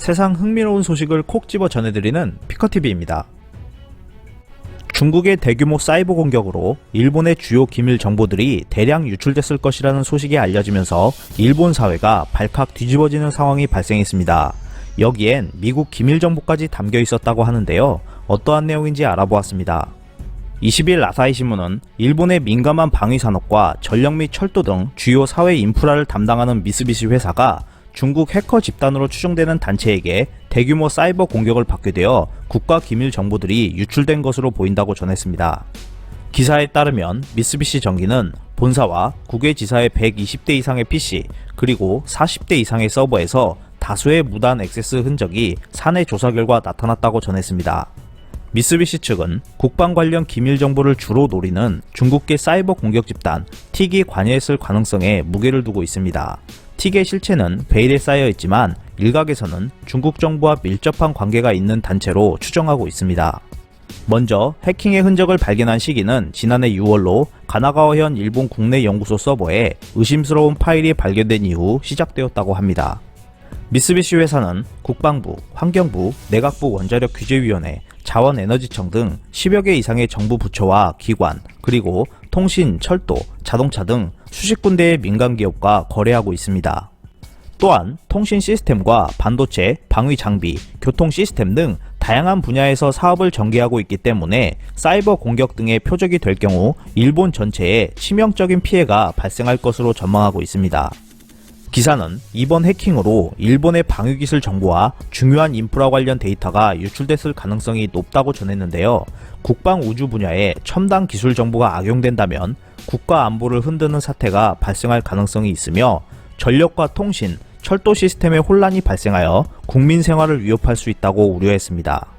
세상 흥미로운 소식을 콕 집어 전해드리는 피커TV입니다. 중국의 대규모 사이버 공격으로 일본의 주요 기밀 정보들이 대량 유출됐을 것이라는 소식이 알려지면서 일본 사회가 발칵 뒤집어지는 상황이 발생했습니다. 여기엔 미국 기밀 정보까지 담겨 있었다고 하는데요. 어떠한 내용인지 알아보았습니다. 20일 아사히 신문은 일본의 민감한 방위 산업과 전력 및 철도 등 주요 사회 인프라를 담당하는 미쓰비시 회사가 중국 해커 집단으로 추정되는 단체에게 대규모 사이버 공격을 받게 되어 국가 기밀 정보들이 유출된 것으로 보인다고 전했습니다. 기사에 따르면 미쓰비시 전기는 본사와 국외지사의 120대 이상의 PC 그리고 40대 이상의 서버에서 다수의 무단 액세스 흔적이 사내 조사 결과 나타났다고 전했습니다. 미쓰비시 측은 국방 관련 기밀 정보를 주로 노리는 중국계 사이버 공격 집단 틱이 관여했을 가능성에 무게를 두고 있습니다. 틱의 실체는 베일에 쌓여 있지만 일각에서는 중국 정부와 밀접한 관계가 있는 단체로 추정하고 있습니다. 먼저 해킹의 흔적을 발견한 시기는 지난해 6월로 가나가와현 일본 국내 연구소 서버에 의심스러운 파일이 발견된 이후 시작되었다고 합니다. 미쓰비시 회사는 국방부, 환경부, 내각부 원자력규제위원회, 자원에너지청 등 10여 개 이상의 정부 부처와 기관, 그리고 통신, 철도, 자동차 등 수십 군데의 민간 기업과 거래하고 있습니다. 또한 통신 시스템과 반도체, 방위 장비, 교통 시스템 등 다양한 분야에서 사업을 전개하고 있기 때문에 사이버 공격 등의 표적이 될 경우 일본 전체에 치명적인 피해가 발생할 것으로 전망하고 있습니다. 기사는 이번 해킹으로 일본의 방위기술 정보와 중요한 인프라 관련 데이터가 유출됐을 가능성이 높다고 전했는데요. 국방 우주 분야에 첨단 기술 정보가 악용된다면 국가 안보를 흔드는 사태가 발생할 가능성이 있으며 전력과 통신, 철도 시스템에 혼란이 발생하여 국민 생활을 위협할 수 있다고 우려했습니다.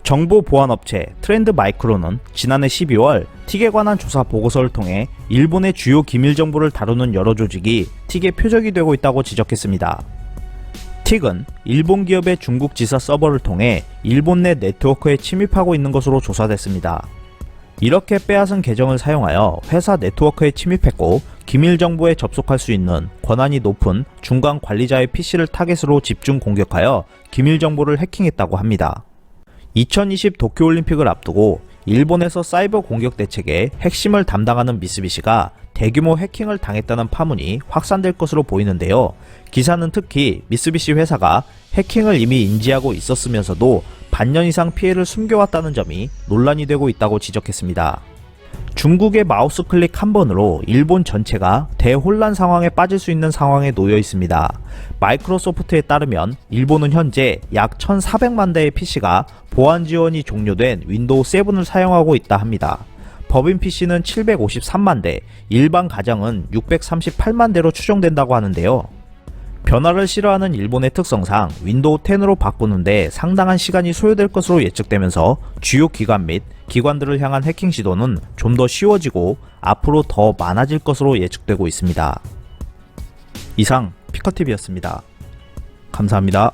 정보 보안업체 트렌드 마이크로는 지난해 12월 틱에 관한 조사 보고서를 통해 일본의 주요 기밀 정보를 다루는 여러 조직이 틱의 표적이 되고 있다고 지적했습니다. 틱은 일본 기업의 중국 지사 서버를 통해 일본 내 네트워크에 침입하고 있는 것으로 조사됐습니다. 이렇게 빼앗은 계정을 사용하여 회사 네트워크에 침입했고 기밀 정보에 접속할 수 있는 권한이 높은 중간 관리자의 PC를 타겟으로 집중 공격하여 기밀 정보를 해킹했다고 합니다. 2020 도쿄올림픽을 앞두고 일본에서 사이버 공격 대책의 핵심을 담당하는 미쓰비시가 대규모 해킹을 당했다는 파문이 확산될 것으로 보이는데요. 기사는 특히 미쓰비시 회사가 해킹을 이미 인지하고 있었으면서도 반년 이상 피해를 숨겨왔다는 점이 논란이 되고 있다고 지적했습니다. 중국의 마우스 클릭 한 번으로 일본 전체가 대혼란 상황에 빠질 수 있는 상황에 놓여 있습니다. 마이크로소프트에 따르면 일본은 현재 약 1,400만 대의 PC가 보안 지원이 종료된 윈도우 7을 사용하고 있다 합니다. 법인 PC는 753만 대, 일반 가정은 638만 대로 추정된다고 하는데요. 변화를 싫어하는 일본의 특성상 윈도우 10으로 바꾸는데 상당한 시간이 소요될 것으로 예측되면서 주요 기관 및 기관들을 향한 해킹 시도는 좀 더 쉬워지고 앞으로 더 많아질 것으로 예측되고 있습니다. 이상 피커TV였습니다. 감사합니다.